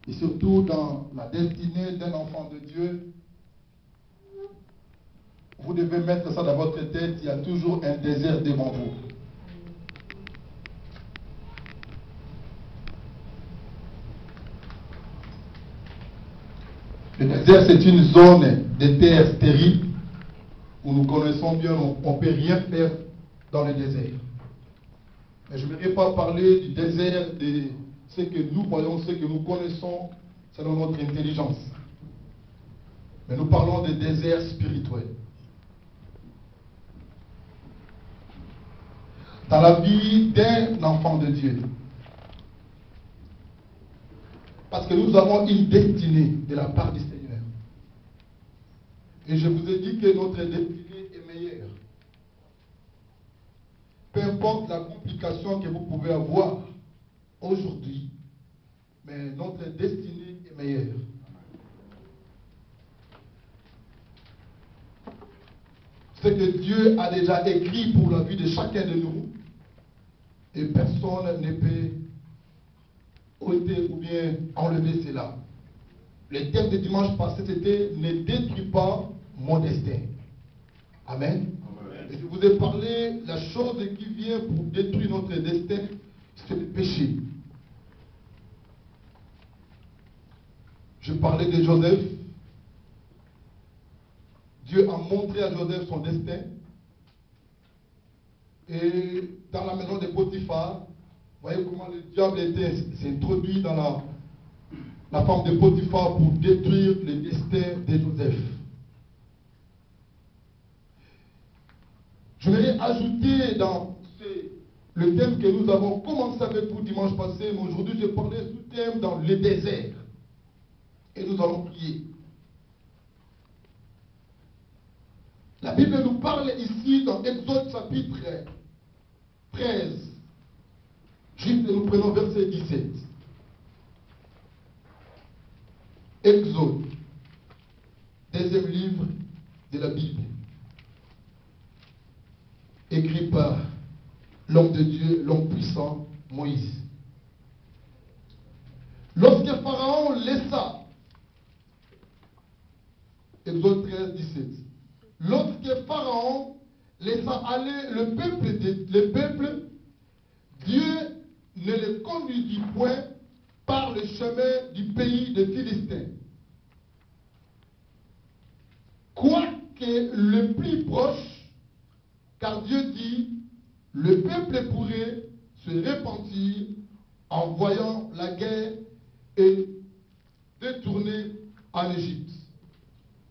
et surtout dans la destinée d'un enfant de Dieu, vous devez mettre ça dans votre tête, il y a toujours un désert devant vous. Le désert, c'est une zone de terre stérile où nous connaissons bien, on ne peut rien faire dans le désert. Mais je ne voudrais pas parler du désert de ce que nous voyons, ce que nous connaissons selon notre intelligence. Mais nous parlons de désert spirituel. Dans la vie d'un enfant de Dieu. Parce que nous avons une destinée de la part du Seigneur. Et je vous ai dit que notre destinée est meilleure. Peu importe la complication que vous pouvez avoir aujourd'hui, mais notre destinée est meilleure. Ce que Dieu a déjà écrit pour la vie de chacun de nous, et personne ne peut ôter ou bien enlever cela. Le thème de dimanche passé, c'était « Ne détruis pas mon destin ». Amen. Amen. Et je vous ai parlé, la chose qui vient pour détruire notre destin, c'est le péché. Je parlais de Joseph. Dieu a montré à Joseph son destin. Et dans la maison de Potiphar, vous voyez comment le diable s'est introduit dans la femme de Potiphar pour détruire le destin de Joseph. Je vais ajouter dans le thème que nous avons commencé avec vous dimanche passé, mais aujourd'hui je parlais sous thème dans le désert. Et nous allons prier. La Bible nous parle ici dans Exode chapitre 13. Juste nous prenons verset 17. Exode, deuxième livre de la Bible, écrit par l'homme de Dieu, l'homme puissant, Moïse. Lorsque Pharaon laissa, Exode 13, 17, lorsque Pharaon laissa aller le peuple, Dieu ne le conduisit point par le chemin du pays des Philistins. Quoique le plus proche, car Dieu dit, le peuple pourrait se repentir en voyant la guerre et détourner en Égypte.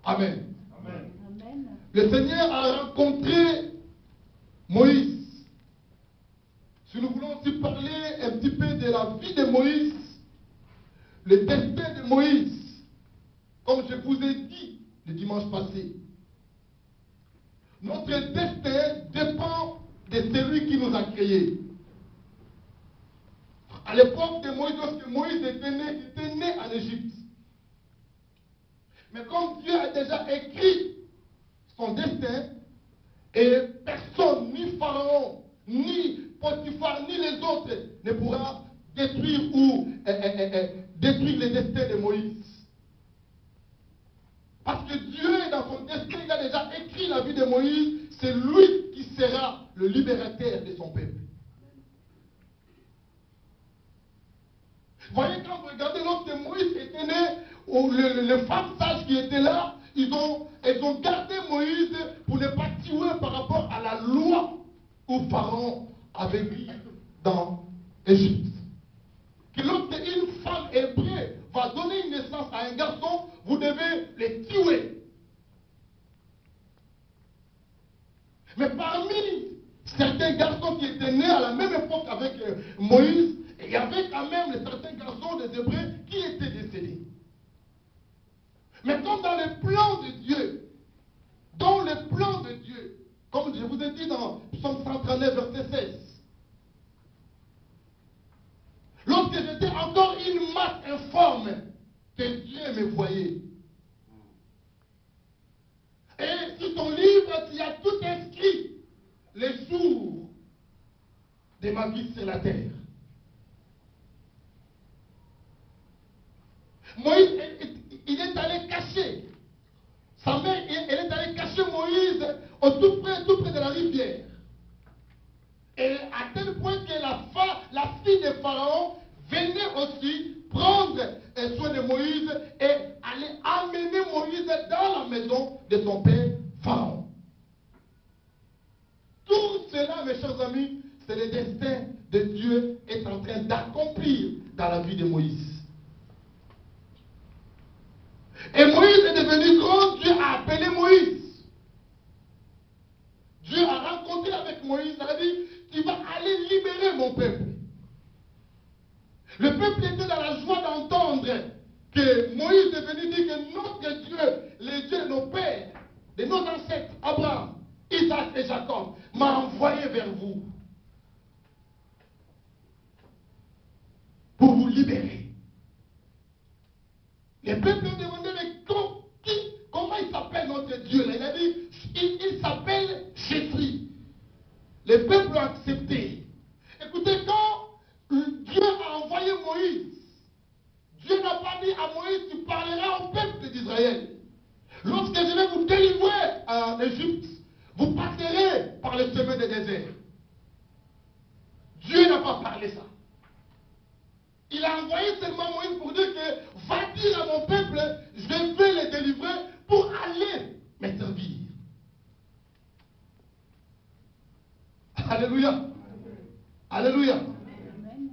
Amen. Amen. Le Seigneur a rencontré Moïse. Si nous voulons aussi parler un petit peu de la vie de Moïse, le destin de Moïse, comme je vous ai dit le dimanche passé, notre destin dépend de celui qui nous a créés. À l'époque de Moïse, lorsque Moïse était né en Égypte. Mais comme Dieu a déjà écrit son destin, et personne, ni Pharaon, ni Potiphar, ni les autres, ne pourra détruire détruire le destin de Moïse. Parce que Dieu, dans son destin, il a déjà écrit la vie de Moïse, c'est lui qui sera le libérateur de son peuple. Vous voyez, quand vous regardez lorsque Moïse était né, les femmes sages qui étaient là, elles ont gardé Moïse pour ne pas tuer par rapport à la loi où Pharaon avait mis dans Égypte. Que lorsque une femme hébreu va donner une naissance à un garçon, vous devez les tuer. Mais parmi certains garçons qui étaient nés à la même époque avec Moïse, il y avait quand même certains garçons des Hébreux qui étaient décédés. Mais comme dans le plan de Dieu, comme je vous ai dit dans Psaume 139, verset 16, lorsque j'étais encore une masse informe, que Dieu me voyait. Et sur ton livre, il y a tout inscrit, les jours de ma vie sur la terre. Moïse, il est allé cacher. Sa mère, elle est allée cacher Moïse tout près de la rivière. Et à tel point que la fille de Pharaon venait aussi prendre soin de Moïse et aller amener Moïse dans la maison de son père Pharaon. Tout cela, mes chers amis, c'est le destin de Dieu est en train d'accomplir dans la vie de Moïse. Et Moïse est devenu grand, Dieu a appelé Moïse. Dieu a rencontré avec Moïse, il a dit, tu vas aller libérer mon peuple. Le peuple était dans la joie d'entendre que Moïse est venu dire que notre Dieu, les dieux de nos pères, de nos ancêtres, Abraham, Isaac et Jacob, m'a envoyé vers vous pour vous libérer. Les peuples ont demandé, mais comment il s'appelle notre Dieu là? Il a dit, il s'appelle Jésus. Les peuples ont accepté. Écoutez, quand Dieu a envoyé Moïse, Dieu n'a pas dit à Moïse, tu parleras au peuple d'Israël. Lorsque je vais vous délivrer en Égypte, vous passerez par le chemin des déserts. Dieu n'a pas parlé ça. Il a envoyé seulement Moïse pour dire que va dire à mon peuple, je vais les délivrer pour aller me servir. Alléluia. Alléluia. Amen.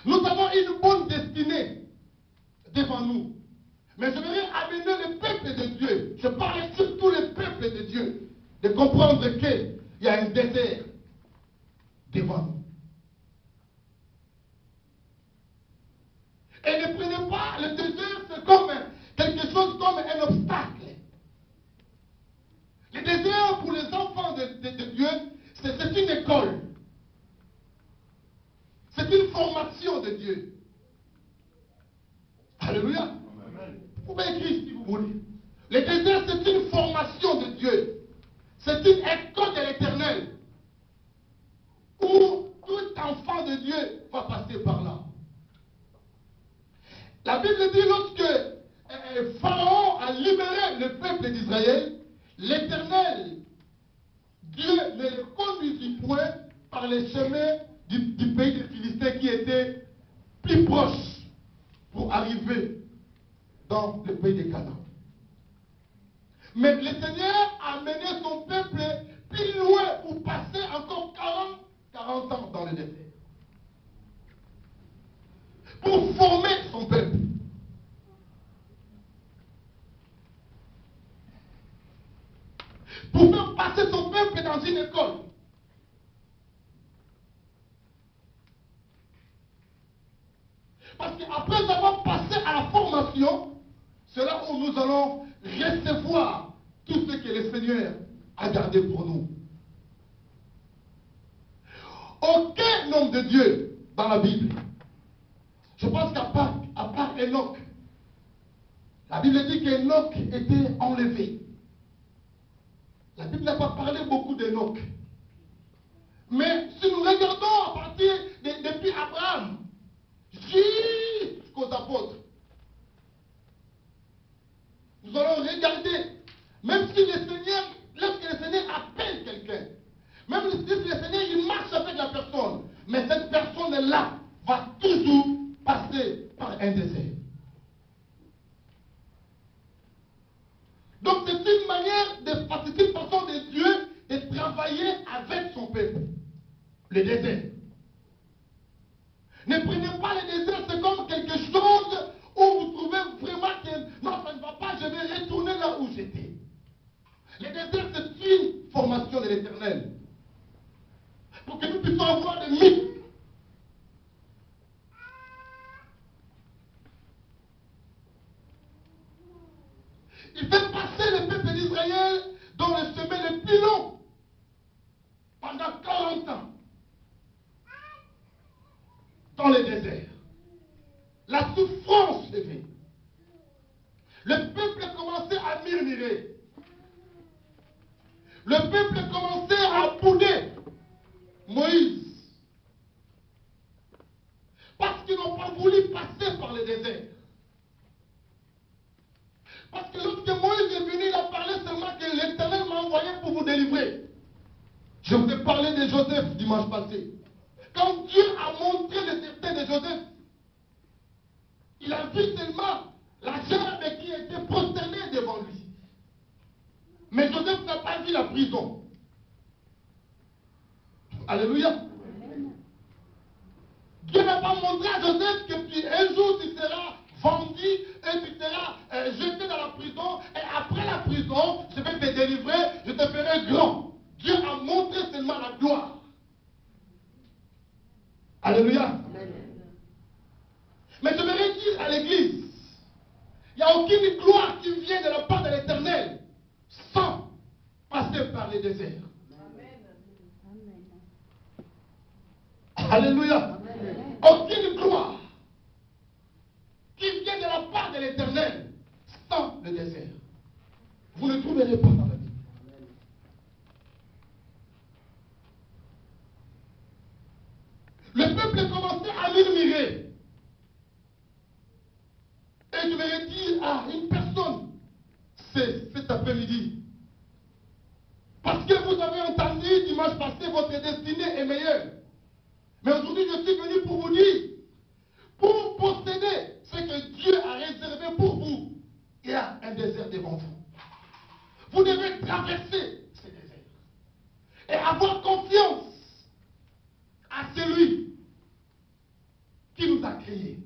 Nous avons une bonne destinée devant nous. Mais je voudrais amener le peuple de Dieu. Je parle surtout le peuple de Dieu. De comprendre qu'il y a un désert devant nous. Et ne prenez pas le désert, c'est comme quelque chose comme un obstacle. Le désert pour les enfants de Dieu, c'est une école. C'est une formation de Dieu. Alléluia. Amen. Vous pouvez écrire si vous voulez. Le désert, c'est une formation de Dieu. C'est une école de l'Éternel. Où tout enfant de Dieu va passer par là. La Bible dit lorsque Pharaon a libéré le peuple d'Israël, l'Éternel, Dieu ne le conduisit point par les chemins du pays des Philistins qui était plus proche pour arriver dans le pays de Canaan. Mais le Seigneur a mené son peuple plus loin pour passer encore 40 ans dans le désert. Pour former son peuple. Pour faire passer son peuple dans une école. Parce qu'après avoir passé à la formation, c'est là où nous allons recevoir tout ce que le Seigneur a gardé pour nous. Aucun homme de Dieu dans la Bible, je pense qu'à part Enoch, la Bible dit qu'Enoch était enlevé. La Bible n'a pas parlé beaucoup d'Enoch. Mais si nous regardons à partir depuis Abraham jusqu'aux apôtres, nous allons regarder, même si le Seigneur, lorsque le Seigneur appelle quelqu'un, même si le Seigneur il marche avec la personne, mais cette personne-là va toujours passer par un désert. Donc c'est une manière c'est une façon de Dieu de travailler avec son peuple. Le désert. Ne prenez pas le désert, c'est comme quelque chose où vous trouvez vraiment que non, ça ne va pas, je vais retourner là où j'étais. Le désert, c'est une formation de l'Éternel. Pour que nous puissions avoir des mythes. Il fait passer le peuple d'Israël dans le chemin le plus long pendant 40 ans dans le désert. La souffrance est venue. Le peuple commençait à murmurer. Le peuple commençait à bouder Moïse. Parce qu'ils n'ont pas voulu passer par le désert. Joseph dimanche passé. Quand Dieu a montré le destin de Joseph, il a vu seulement la gerbe qui était prosternée devant lui. Mais Joseph n'a pas vu la prison. Alléluia. Dieu n'a pas montré à Joseph que un jour tu seras vendu et tu seras jeté dans la prison. Et après la prison, je vais te délivrer, je te ferai grand. Dieu a montré seulement la gloire. Alléluia. Mais je voudrais dire à l'église, il n'y a aucune gloire qui vient de la part de l'Éternel sans passer par les déserts. Alléluia. Aucune gloire qui vient de la part de l'Éternel sans le désert. Vous ne trouverez pas dans la Bible. Le peuple commençait à murmurer. Et je vais dire à une personne, c'est cet après-midi. Parce que vous avez entendu dimanche passé, votre destinée est meilleure. Mais aujourd'hui, je suis venu pour vous dire, pour posséder ce que Dieu a réservé pour vous, il y a un désert devant vous. Vous devez traverser ce désert et avoir confiance à celui qui nous a créés.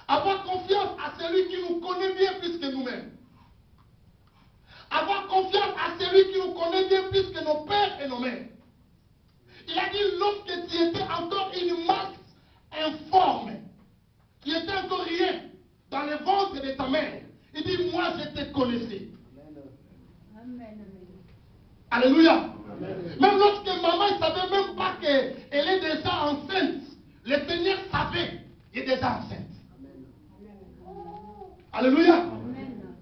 Avoir confiance à celui qui nous connaît bien plus que nous-mêmes. Avoir confiance à celui qui nous connaît bien plus que nos pères et nos mères. Il a dit, lorsque tu étais encore une masse informe, tu étais encore rien dans le ventre de ta mère, il dit, moi je te connaissais. Amen. Alléluia. Amen. Même lorsque maman ne savait même pas qu'elle est déjà enceinte, le Seigneur savait qu'elle est déjà enceinte. Alléluia. Amen.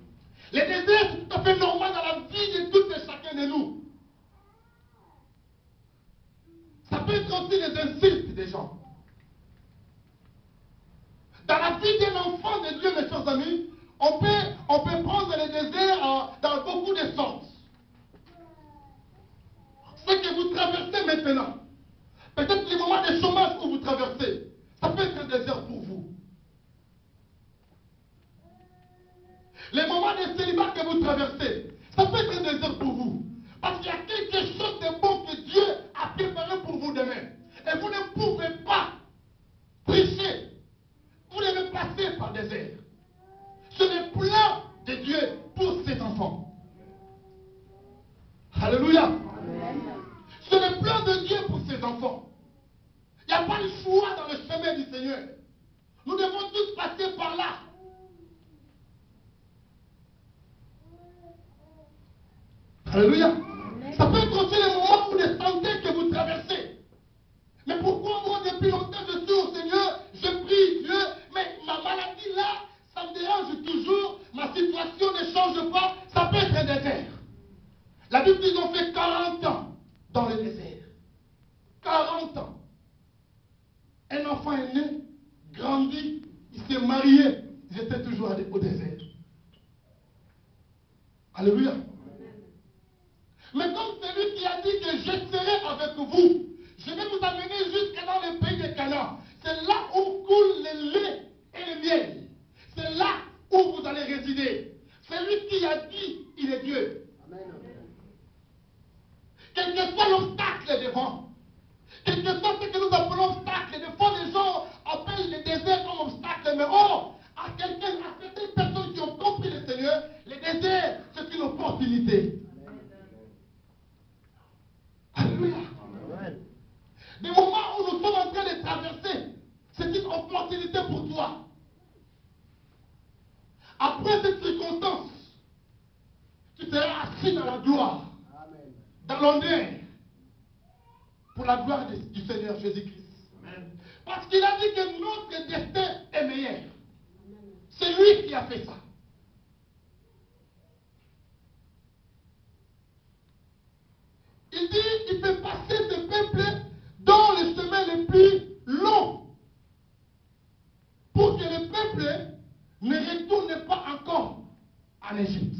Les déserts, c'est tout à fait normal dans la vie de tout et chacun de nous. Ça peut être aussi les insultes des gens. Dans la vie d'un enfant de Dieu, mes chers amis, on peut prendre les déserts dans beaucoup de sortes. Ce que vous traversez maintenant, peut-être les moments de chômage que vous traversez, ça peut être un désert pour vous. Les moments de célibat que vous traversez, ça peut être un désert pour vous. Parce qu'il y a quelque chose de bon que Dieu a préparé pour vous demain. Et vous ne pouvez pas tricher. Vous devez passer par le désert. C'est le plan de Dieu pour ses enfants. Alléluia. C'est le plan de Dieu pour ses enfants. Il n'y a pas de choix dans le chemin du Seigneur. Nous devons tous passer par là. Alléluia. Ça peut être aussi les moments où les santé que vous traversez. Mais pourquoi moi, depuis longtemps, je suis au Seigneur, je prie Dieu, mais ma maladie là, ça me dérange toujours, ma situation ne change pas, ça peut être un désert. La Bible dit qu'ils ont fait 40 ans dans le désert. 40 ans. Un enfant est né, grandi, il s'est marié, ils étaient toujours au désert. Alléluia. Mais comme celui qui a dit que je serai avec vous, je vais vous amener jusque dans le pays de Canaan. C'est là où coule le lait et le miel. C'est là où vous allez résider. Celui qui a dit, il est Dieu. Amen. Quel que soit l'obstacle devant, quel que soit ce que nous appelons obstacle, des fois les gens appellent le désert comme obstacle, mais à certaines personnes qui ont compris le Seigneur, le désert, c'est une opportunité. Alléluia. Des moments où nous sommes en train de traverser, c'est une opportunité pour toi. Après cette circonstance, tu seras assis dans la gloire, dans l'honneur, pour la gloire du Seigneur Jésus-Christ. Parce qu'il a dit que notre destin est meilleur. C'est lui qui a fait ça. Il dit qu'il fait passer ce peuple dans le chemin le plus long pour que le peuple ne retourne pas encore en Égypte.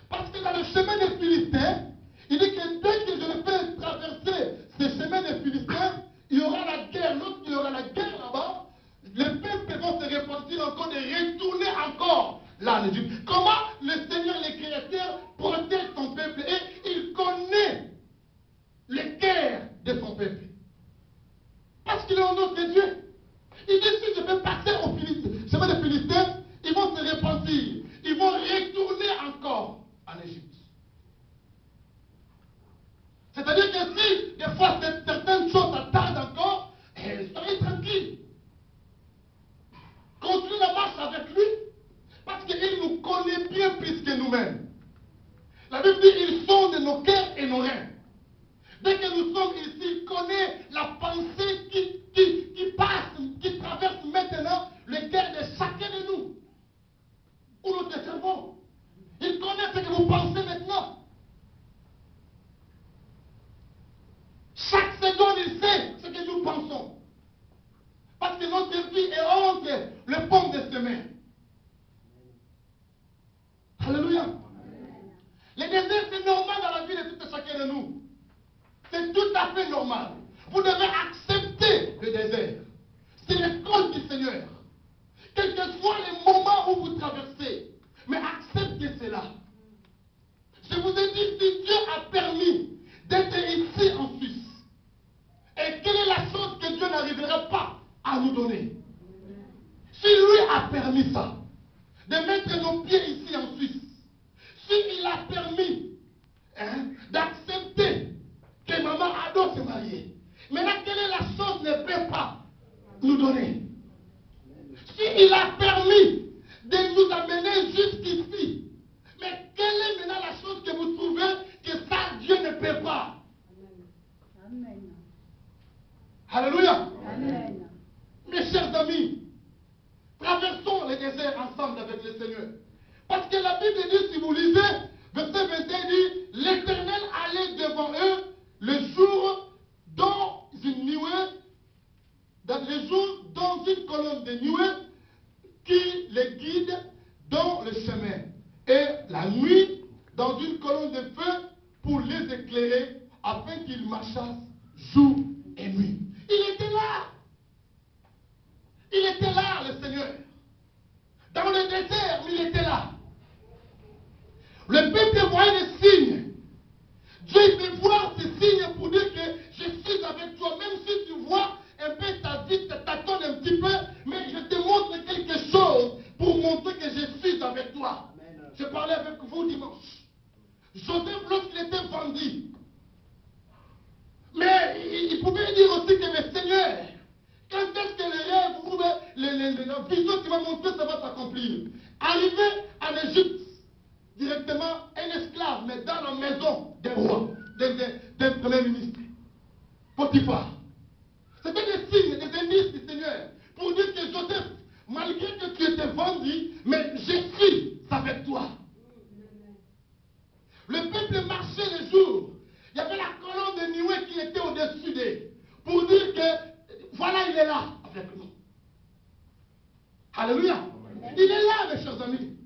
Parce que dans le chemin des Philistins, Il dit que dès que je le fais traverser ces chemins des Philistins, il y aura la guerre. Lorsqu'il y aura la guerre là-bas, les peuples vont se repentir encore et retourner encore là en Égypte. Comment le Seigneur, le Créateur, protège son peuple et il connaît les guerres de son peuple. Parce qu'il est au nom de Dieu. Il dit si je vais passer au chemin des Philistins, ils vont se repentir. Ils vont retourner encore en Égypte. C'est-à-dire que si des fois certaines choses attardent encore, soyez tranquille. Continue la marche avec lui, parce qu'il nous connaît bien plus que nous-mêmes. La Bible dit il sonde nos cœurs et nos reins. Dès que nous sommes ici, il connaît la pensée qui passe, qui traverse maintenant le cœur de chacun de nous. Ou notre cerveau. Il connaît ce que vous pensez maintenant. Chaque seconde, il sait ce que nous pensons. Parce que notre vie est entre le paume de ses mains. Alléluia. Le désert, c'est normal dans la vie de tout chacun de nous. C'est tout à fait normal. Vous devez accepter le désert. C'est l'école du Seigneur. Quels que soient les moments où vous traversez, mais acceptez cela. Je vous ai dit, si Dieu a permis d'être ici en Suisse, et quelle est la chose que Dieu n'arrivera pas à nous donner? Si lui a permis ça, de mettre nos pieds ici en Suisse, s'il a permis d'accepter que maman Ado se marie, maintenant quelle est la chose qu'il ne peut pas nous donner? S'il a permis de nous amener jusqu'ici, mais quelle est maintenant la chose que vous trouvez que ça Dieu ne peut pas? Amen. Alléluia. Amen. Mes chers amis, traversons le désert ensemble avec le Seigneur. Parce que la Bible dit, si vous lisez, verset 21 dit, l'Éternel allait devant eux le jour dans une nuée, dans une colonne de nuée qui les guide dans le chemin. Et la nuit, dans une colonne de feu pour les éclairer, afin qu'ils marchassent jour et nuit. Il était là. Il était là, le Seigneur. Dans le désert, il était là. Le peuple voyait les signes. Dieu fait voir ces signes pour dire que je suis avec toi. Même si tu vois un peu ta vie, t'attends un petit peu, mais je te montre quelque chose pour montrer que je suis avec toi. Amen. Je parlais avec vous dimanche. Joseph, lorsqu'il était vendu, mais il pouvait dire aussi que le Seigneur, quand est-ce que les rêves ou la vision qui va montrer, ça va s'accomplir? Arrivé en Égypte, directement un esclave, mais dans la maison des rois, d'un premier ministre, Potiphar. C'était des signes, des indices du Seigneur, pour dire que Joseph, malgré que tu étais vendu, mais je suis avec toi. Le peuple marchait le jour. Il y avait la colonne de nuée qui était au-dessus d'eux, pour dire que voilà, il est là avec nous. Alléluia. Il est là, mes chers amis.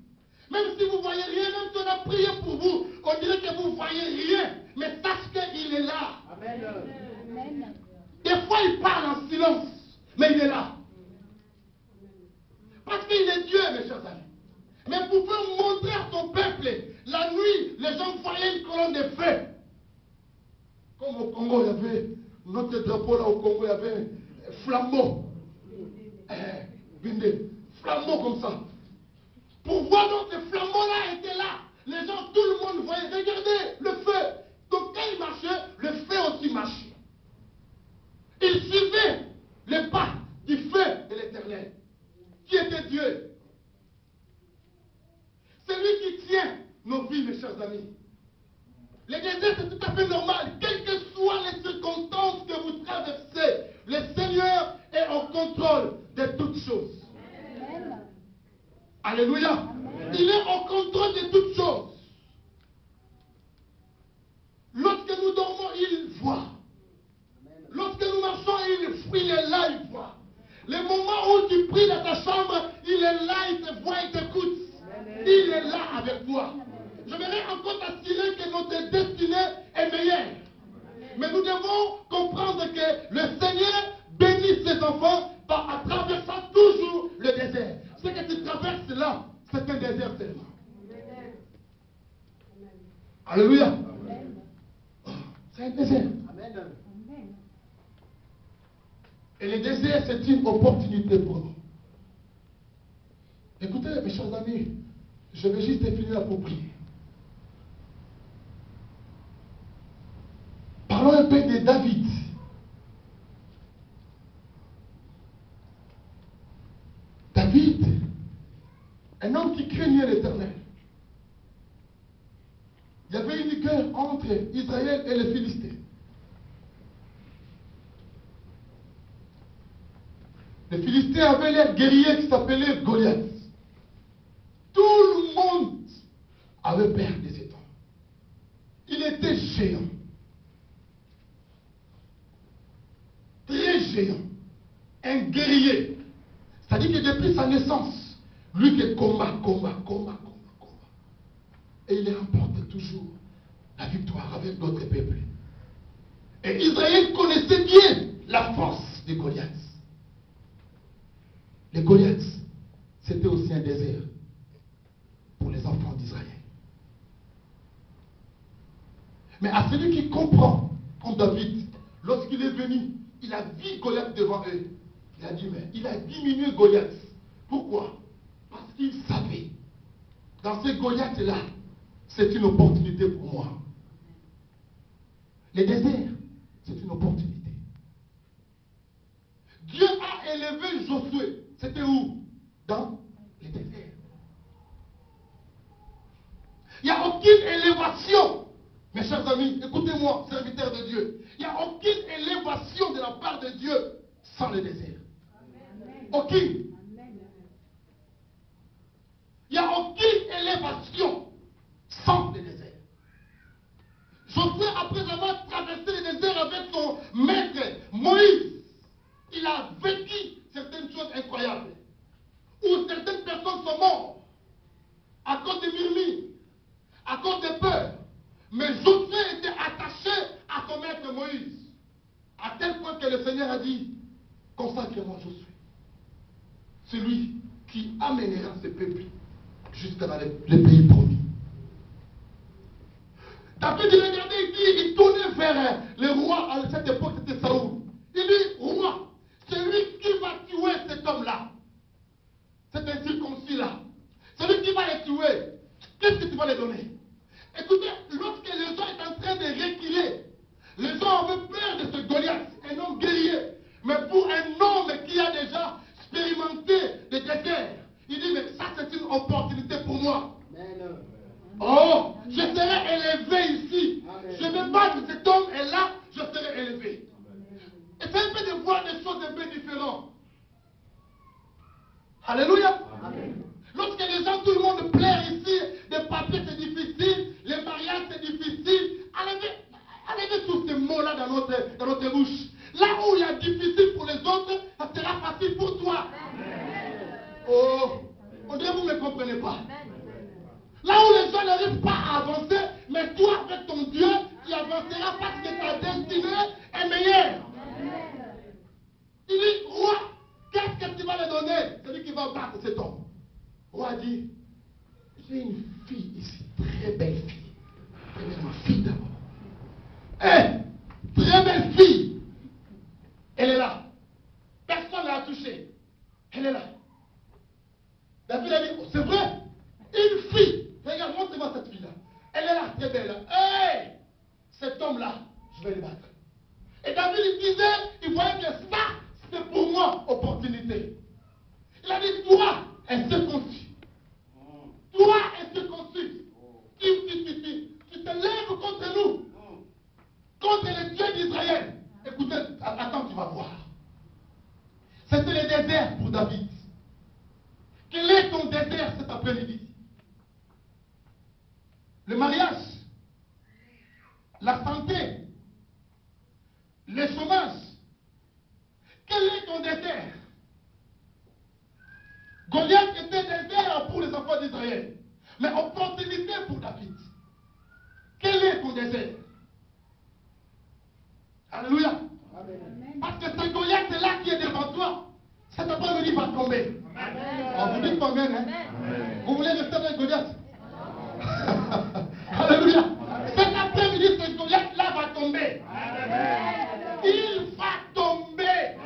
Même si vous ne voyez rien, même si on a prié pour vous, on dirait que vous ne voyez rien. Mais sache qu'il est là. Amen. Amen. Des fois, il parle en silence, mais il est là. Parce qu'il est Dieu, mes chers amis. Mais pour montrer à son peuple, la nuit, les gens voyaient une colonne de feu. Comme au Congo, il y avait notre drapeau là au Congo, il y avait un flambeau. Flambeau comme ça. Pour voir donc ce flambeau-là était là. Les gens, tout le monde voyait. Regardez le feu. Donc quand il marchait, le feu aussi marchait. Il suivait les pas du feu de l'Éternel, qui était Dieu. C'est lui qui tient nos vies, mes chers amis. Le désert, c'est tout à fait normal. Quelles que soient les circonstances que vous traversez, le Seigneur est en contrôle de toutes choses. Amen. Alléluia. Amen. Il est en contrôle de toutes choses. Lorsque nous dormons, il voit. Lorsque nous marchons, il est là, il voit. Les moments où tu pries dans ta chambre, il est là, il te voit, il t'écoute. Il est là avec toi. Je voudrais encore t'assurer que notre destinée est meilleur. Mais nous devons comprendre que le Seigneur bénit ses enfants en traversant toujours le désert. Ce que tu traverses là, c'est un désert seulement. Alléluia. C'est un désert. Et le désert, c'est une opportunité pour nous. Écoutez, mes chers amis, je vais juste finir pour prier. Parlons un peu de David. David, un homme qui craignait l'Éternel. Il y avait une guerre entre Israël et les Philistins. Les Philistins avaient leur guerrier qui s'appelait Goliath. Tout le monde avait peur de cet homme. Il était géant. Très géant. Un guerrier. C'est-à-dire que depuis sa naissance, lui qui combat. Et il remporte toujours la victoire avec d'autres peuples. Et Israël connaissait bien la force de Goliath. Les Goliath, c'était aussi un désert pour les enfants d'Israël. Mais à celui qui comprend, comme David, lorsqu'il est venu, il a vu Goliath devant eux. Il a dit, mais il a diminué Goliath. Pourquoi? Parce qu'il savait, dans ce Goliath-là, c'est une opportunité pour moi. Les déserts, c'est une opportunité. Dieu a élevé Josué. C'était où? Dans les déserts. Il n'y a aucune élévation. Mes chers amis, écoutez-moi, serviteurs de Dieu. Il n'y a aucune élévation de la part de Dieu sans le désert. Aucune. Il n'y a aucune élévation sans le désert. Josué, après avoir traversé le désert avec son maître Moïse, il a vécu certaines choses incroyables. Où certaines personnes sont mortes à cause des murmures, à cause des peurs. Mais Josué était attaché à son maître Moïse. À tel point que le Seigneur a dit, consacre-moi Josué. C'est lui qui amènera ce peuple jusqu'à le pays promis. David, il regardait, il tournait vers le roi. À cette époque, c'était Saoul. Il dit, roi, celui qui va tuer cet homme-là, cet incirconcis-là, celui qui va le tuer, qu'est-ce que tu vas lui donner? Écoutez, lorsque les gens étaient en train de reculer, les gens avaient peur de ce Goliath, un homme guerrier. Mais pour un homme qui a déjà expérimenté le désert, il dit, mais ça c'est une opportunité pour moi. Oh, je serai élevé ici. Je ne vais pas que cet homme est là, je serai élevé. Et c'est un peu de voir des choses un peu différentes. Alléluia. Amen. Lorsque les gens, tout le monde pleure ici, les papiers c'est difficile, les mariages c'est difficile, enlevez tous ces mots-là dans notre bouche. Là où il y a difficile pour les autres, ça sera facile pour toi. Amen. Oh, on dirait que vous ne me comprenez pas. Là où les gens n'arrivent pas à avancer, mais toi avec ton Dieu, tu avanceras parce que ta destinée est meilleure. Amen. Il dit, roi, qu'est-ce que tu vas lui donner? Celui qui va battre cet homme. Le roi dit, j'ai une fille ici, très belle fille. Elle est ma fille d'abord. Très belle fille. Elle est là. Personne ne l'a touchée. Elle est là. David a dit, oh, c'est vrai, une fille. Regarde, montre-moi cette fille-là. Elle est là, très belle. Hey, cet homme-là, je vais le battre. Et David, il disait, il voyait que ça, c'est pour moi, opportunité. Il a dit, toi, incirconcis. Toi, incirconcis. Tu te lèves contre nous. Contre les dieux d'Israël. Écoutez, attends, tu vas voir. C'était le désert pour David. Quel est ton désert cet après-midi? Le mariage, la santé, le chômage. Quel est ton désert? Goliath était désert pour les enfants d'Israël, mais opportunité pour David. Quel est ton désert? Alléluia. Amen. Parce que ce Goliath est là qui est devant toi. Cet après-midi va tomber. Oh, vous dites pas amen, hein? Vous voulez rester avec Goliath? Alléluia. Cet après-midi, ce Goliath-là va tomber. Il va tomber.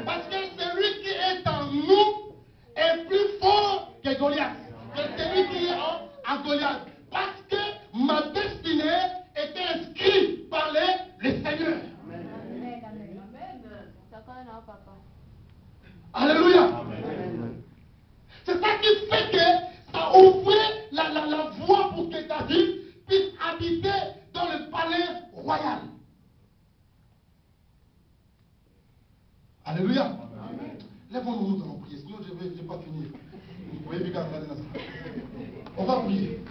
Parce que celui qui est en nous est plus fort que Goliath. Que celui qui est en Goliath. Parce que ma destinée était inscrite par les Seigneurs. Amen. Amen. Alléluia. C'est ça qui fait que ça ouvrait la voie pour que David puisse habiter dans le palais royal. Alléluia. Lèvons-nous, nous allons prier. Sinon, je ne vais pas finir. Vous pouvez regarder ça. On va prier.